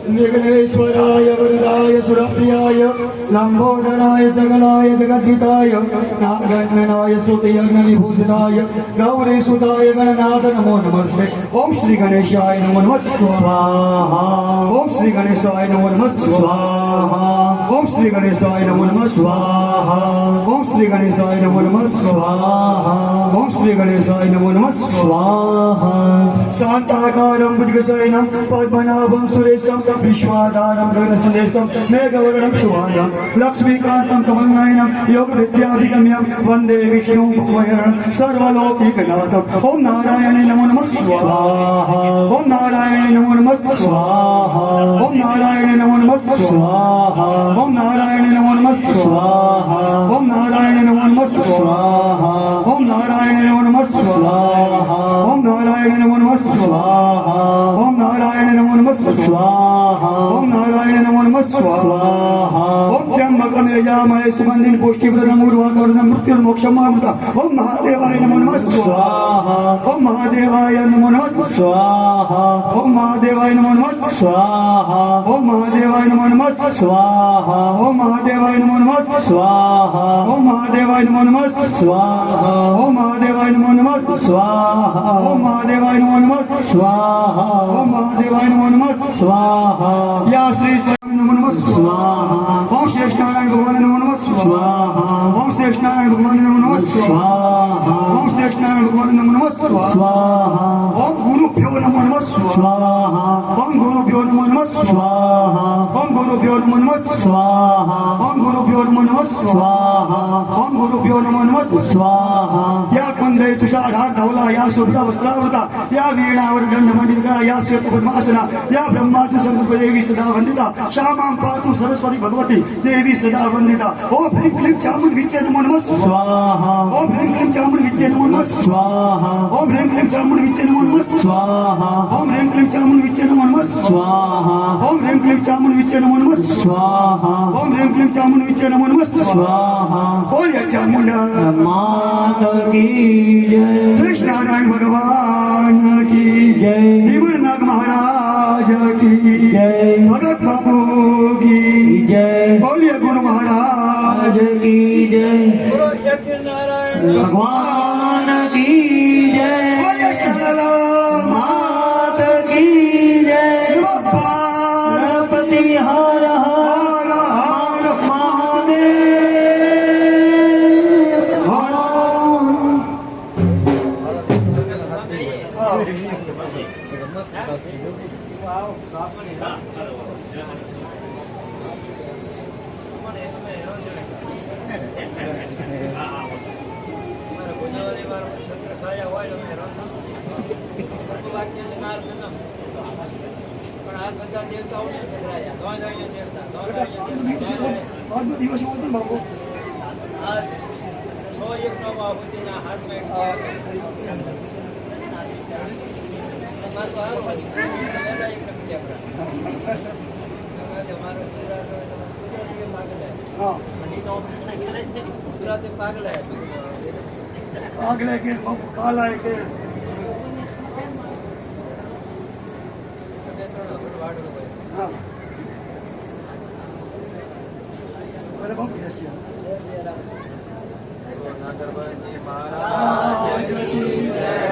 विघ्नेश्वराय वरदाय सुरप्रियाय लंबोदराय सकलाय जगद्विताय नागन्वनाय स्तुतियज्ञविभूषिताय गौरीसुताय गणनाथ नमो नमस्ते। ओम श्री गणेशाय नमो नमः स्वाहा। ओम श्री गणेशाय नमो नमः स्वाहा। ओम श्री गणेशाय नमो नमः स्वाहा। ओम श्री गणेशाय नमो नमः स्वाहा। ओम श्री गणेशाय नमो नमः स्वाहा। शांताकारं भुजगशयनं पद्मनाभं सुरेशं विश्वाधारं गगनसन्देशं मेघवर्णं शुभांगं लक्ष्मीकान्तं कमलनयनं योगविद्याभिगम्यं वन्दे विष्णुं भुवनं सर्वलोकैकनाथम्। ओम नारायणे नमो नमः स्वाहा। ओम नारायणे नमो नमः स्वाहा। ओम नारायणे नमो नमः स्वाहा। ओम नारायणे नमो नमः स्वाहा। ओम नारायणे नमो नमः स्वाहा। ओम नारायणे नमो नमः स्वाहा। ओम नारायणे नमो नमः स्वाहा। ओम नारायणे नमो नमः स्वाहा। ओम नारायणे नमो नमः स्वाहा। ओम त्र्यंबकं यजामहे सुगन्धिं पुष्टिप्रदं उर्वारुकं मृत्युर्मोक्षमामृता। ओम महादेवाय नमो नमः स्वाहा। ओम महादेवाय नमो नमः स्वाहा। ओम महादेवाय नमो नमः स्वाहा। ओम महादेवाय नमो नमः स्वाहा। ओम महादेवाय नमो नमः स्वाहा। ओम महादेवाय नमो नमः स्वाहा। ओम महादेवाय नमो नमः स्वाहा। ओम महादेवाय नमो नमः स्वाहा। ओम महादेवाय नमो नमः स्वाहा। या श्री स्वामी नमो नमः स्वाहा। ओम शेष नारायण भगवान नमो नमः स्वाहा। ओम शेष नारायण भगवान नमो नमः स्वाहा। ओम शेष नारायण भगवान नमो नमः स्वाहा। ओम गुरुभ्यो नमो नमः स्वाहा। ओम गुरुभ्यो नमो नमः स्वाहा। ओम गुरुभ्यो नमो नमः स्वाहा। ओम गुरुभ्यो नमो नमः स्वाहा। ओम गुरुभ्यो नमो नमः स्वाहा। या कुंदे तुषारहार धवला या शुभ्र वस्त्रावृता या वीणावर दंडमंडिता या श्वेत पद्मासना या ब्रह्मादि संकल्प देवी सदा वंदिता श्यामां पातु सरस्वती भगवती देवी सदा वंदिता। ओम ह्रीं क्लीं चामुंड विच्चे नमो नमः स्वाहा। ओम ह्रीं क्लीं चामुंड विच्चे नमो नमः स्वाहा। ओम ह्रीं क्लीं चामुंड विच्चे नमो नमः स्वाहा। ओम ह्रीं क्लीं चामुंड विच्चे नमो नमः स्वाहा। ओम ह्रीं क्लीं चामुंड विच्चे नमो नमः स्वाहा। ओम ह्रीं क्लीं चामुंड विच्चे नमो नमः स्वाहा। बोलिए चामुंडा माता की जय। श्री नारायण भगवान की जय। हिमनाथ महाराज की जय। भगत बाबू की जय। बोलिए गुरु महाराज की जय। गुरु सत्यनारायण भगवान की जय। बोलिए सरला माता की जय। गणपति हर हर हर महादेव हर। पागल है के काला है के हाँ अरे बाप रे महाराज की जय।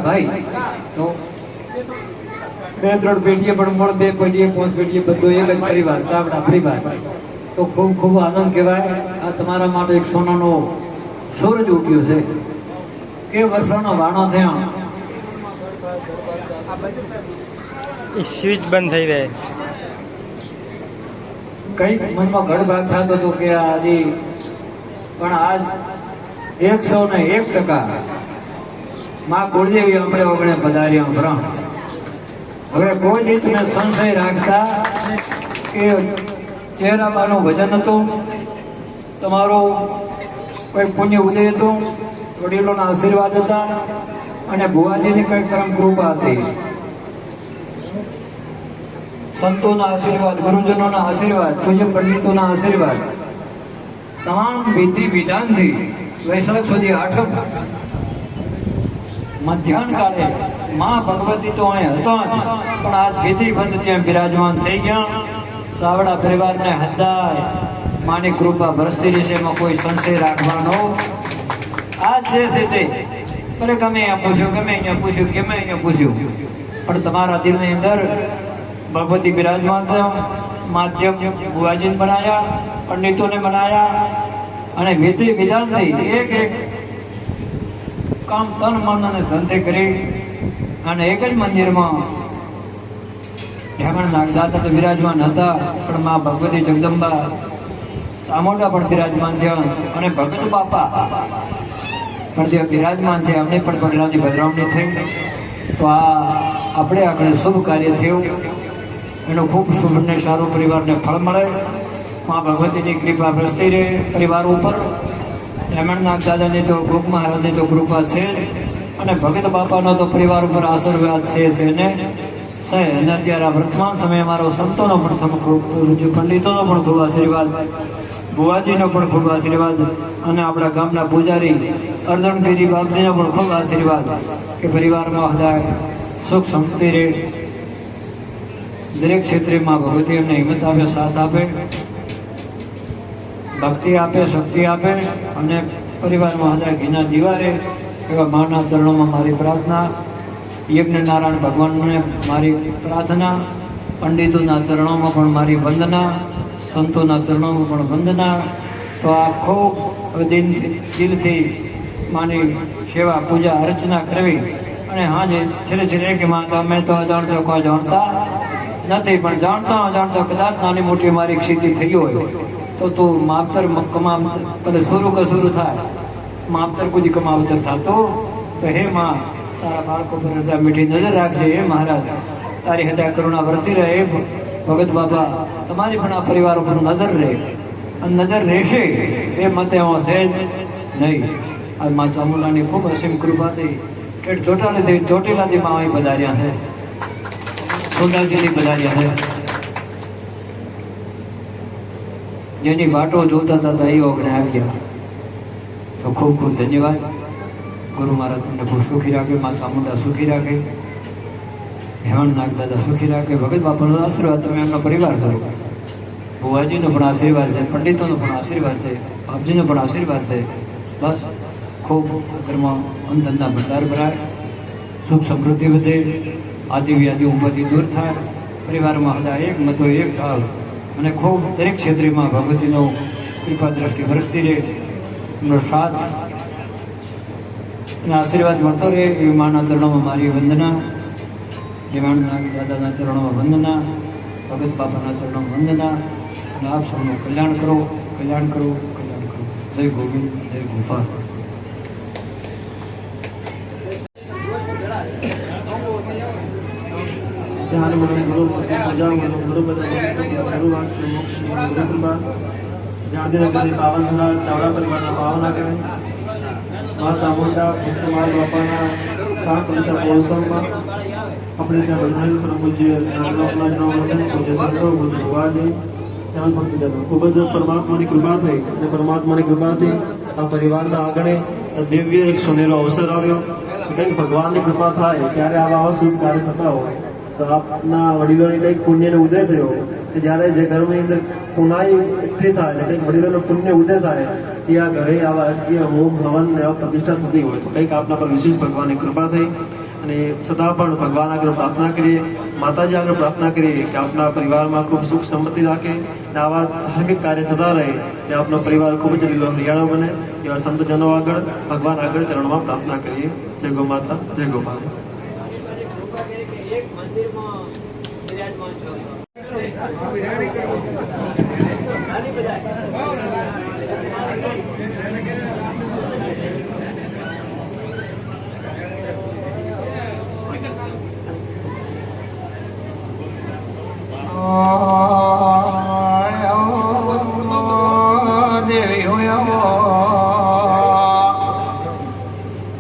भाई तो બે ત્રણ પેટીએ પણ પણ બે પેટીએ પાંચ પેટીએ બધો એક જ પરિવાર ચાવડા પરિવાર તો ખૂબ ખૂબ આનંદ કહેવાય। આ તમારા માટે એક સોનાનો સૂરજ ઉગ્યો છે કે વર્ષોનો વાણો થયા એ સ્વિચ બંધ થઈ જાય. કઈક મનમાં ગડભાગ થતો હતો કે આજે પણ આજ 101% માં કુળદેવી આપણે ઓગણે પધાર્યા ભ્રમ. હવે કોઈ રીતને સંશય રાખતા કે ચહેરાબાનું ભજન હતું, તમારો કોઈ પુણ્ય ઉદય હતું, વડીલોના આશીર્વાદ હતા અને ભુવાજીની કઈ પરમ કૃપા હતી, સંતોના આશીર્વાદ, ગુરુજનોના આશીર્વાદ, પૂજ્ય પંડિતોના આશીર્વાદ, તમામ વિધિ વિધાનથી વૈશાખ સુધી આઠમ મધ્યાહન કાળે માં ભગવતી તો અહીં હતો જ, પણ આ વિધિવત ત્યાં બિરાજમાન થઈ ગયા. ચાવડા પરિવારને હદાય માની કૃપા વરસતી જશે, એમાં કોઈ સંશય રાખવાનો આ જે છે તે ભલે ગમે અહીંયા પૂછ્યું, ગમે અહીંયા પૂછ્યું, ગમે અહીંયા પૂછ્યું, પણ તમારા દિલની અંદર ભગવતી બિરાજમાન થયા. માધ્યમ ભુવાજીને બનાવ્યા, પંડિતોને બનાવ્યા અને વિધિ વિધાનથી એક એક કામ તન મન અને ધનથી કરી અને એક જ મંદિરમાં હેમણ નાગદાતા તો બિરાજમાન હતા, પણ મા ભગવતી જગદંબા ચામુંડા પણ બિરાજમાન થયા અને ભગત બાપા પણ ત્યાં બિરાજમાન થયા. અમને પણ પગલાંની બદરાવણી થઈ. તો આ આપણે આગળ શુભ કાર્ય થયું, એનું ખૂબ શુભ ને સારું પરિવારને ફળ મળે. મા ભગવતીની કૃપા વરસતી રહે પરિવાર ઉપર. હેમણનાગ દાદાની તો ગોપ મહારાજની તો કૃપા છે જ, અને ભગત બાપાનો તો પરિવાર ઉપર આશીર્વાદ છે ને અને અત્યારે આ વર્તમાન સમયે અમારો સંતોનો પણ ખૂબ, પંડિતોનો પણ ખૂબ આશીર્વાદ, ભુવાજીનો પણ ખૂબ આશીર્વાદ અને આપણા ગામના પૂજારી અર્જણગીરી બાપજીનો પણ ખૂબ આશીર્વાદ કે પરિવારમાં હદાય સુખ શાંતિ રહે. દરેક ક્ષેત્રમાં ભગવતી એમને હિંમત આપે, સાથ આપે, ભક્તિ આપે, શક્તિ આપે અને પરિવારમાં હજાર ઘીના દીવારે એવા માના ચરણોમાં મારી પ્રાર્થના. યજ્ઞ નારાયણ ભગવાનને મારી પ્રાર્થના, પંડિતોના ચરણોમાં પણ મારી વંદના, સંતોના ચરણોમાં પણ વંદના. તો આપ ખૂબ દિલથી માની સેવા પૂજા અર્ચના કરવી. અને હા જે છેલ્લે છેલ્લે કે માં તમે તો જાણશો, કોઈ જાણતા નથી, પણ જાણતા અજાણતા કદાચ નાની મોટી મારી ક્ષિતિ થઈ હોય તો તું માવતર કમાવતર ભલે શરૂ કસૂરું થાય, માવતર કુછ કમાવતર થતો. તો હે માં, તારા બાળકો પર હૃદય મીઠી નજર રાખજે. હે મહારાજ, તારી હૃદય કરુણા વરસી રહે. ભગત બાબા, તમારી પણ આ પરિવાર ઉપર નજર રહે અને નજર રહેશે એ મતે એમાં છે જ નહીં. આ મા ચામુંડાની ખૂબ અસીમ કૃપાથી ઠેઠ ચોટીલાથી માં અહીં પધાર્યા છે, સોદાજીથી પધાર્યા છે. જેની વાટો જોતા હતા એ ઓગણે આવ્યા. તો ખૂબ ખૂબ ધન્યવાદ. ગુરુ મહારાજ તમને ખૂબ સુખી રાખે, મા ચામુંડા સુખી રાખે, હેમણ નાગ દાદા સુખી રાખે. ભગત બાપાનો આશીર્વાદ, તમે એમનો પરિવાર છો. ભુવાજીનો પણ આશીર્વાદ છે, પંડિતોનો પણ આશીર્વાદ છે, બાપજીનો પણ આશીર્વાદ છે. બસ ખૂબ ઘરમાં અંતના ભંડાર ભરાય, સુખ સમૃદ્ધિ વધે, આદિ વ્યાધિ ઉપાધિ દૂર થાય, પરિવારમાં હજાર એક મતો એક ભાવ અને ખૂબ દરેક ક્ષેત્રમાં ભગવતીનો કૃપા દ્રષ્ટિ વરસતી રહે, એમનો સાથ અને આશીર્વાદ મળતો રહે. એવી માના ચરણોમાં મારી વંદના, દેવાણના દાદાના ચરણોમાં વંદના, ભગત બાપાના ચરણોમાં વંદના. અને આપ સૌનું કલ્યાણ કરો, કલ્યાણ કરો, કલ્યાણ કરો. જય ગોવિંદ, જય ગોપાલ. ध्यान गुरु गुरु पूजा गुरु गुरु शुरुआत मोक्ष गुरु कृपा गांधीनगर पावन धरा चावड़ा परिवार पावन करे माँ चामुंडा भक्तमाल बापाना प्राण प्रतिष्ठा महोत्सवમાં આપણે ત્યાં બધાય પરમ પૂજ્ય નાગલોકના વર્તન પૂજ્ય સંતો પૂજ્ય ભુવાજી ત્યાં ભક્તજનો ખૂબ જ પરમાત્માની કૃપા થઈ અને પરમાત્માની કૃપાથી આ પરિવારના આંગણે દિવ્ય એક સુનેરો અવસર આવ્યો. કંઈક ભગવાનની કૃપા થાય ત્યારે આવા શુભ કાર્ય થતા હોય તો આપના વડીલોને કંઈક પુણ્યનો ઉદય થયો કે જ્યારે જે ઘરની અંદર પુનાઈ એકઠી થાય અને કંઈક વડીલોનો પુણ્ય ઉદય થાય ત્યાં ઘરે આવા યજ્ઞ હોમ હવન એવા પ્રતિષ્ઠા થતી હોય તો કંઈક આપના પર વિશેષ ભગવાનની કૃપા થઈ. અને છતાં પણ ભગવાન આગળ પ્રાર્થના કરીએ, માતાજી આગળ પ્રાર્થના કરીએ કે આપના પરિવારમાં ખૂબ સુખ સંપત્તિ રાખે અને આવા ધાર્મિક કાર્ય થતા રહે અને આપનો પરિવાર ખૂબ જ લીલો હરિયાળો બને. એવા સંતજનો આગળ ભગવાન આગળ ચરણમાં પ્રાર્થના કરીએ. જય ગો માતા, જય ગોપાલ. મંદિરમાં બિરાજમાન છો દેવી હોય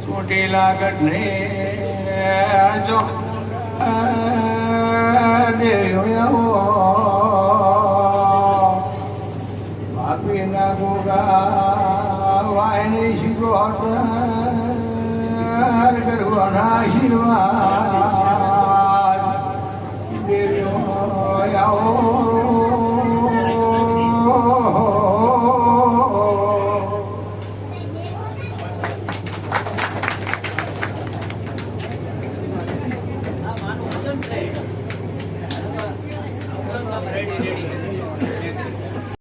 ચોટીલા ગઢને જો દેવી હોય બાપી ના ગોગા વાયને શીખો કરવાના આશીર્વાદ દેવી હોય રેડી રેડી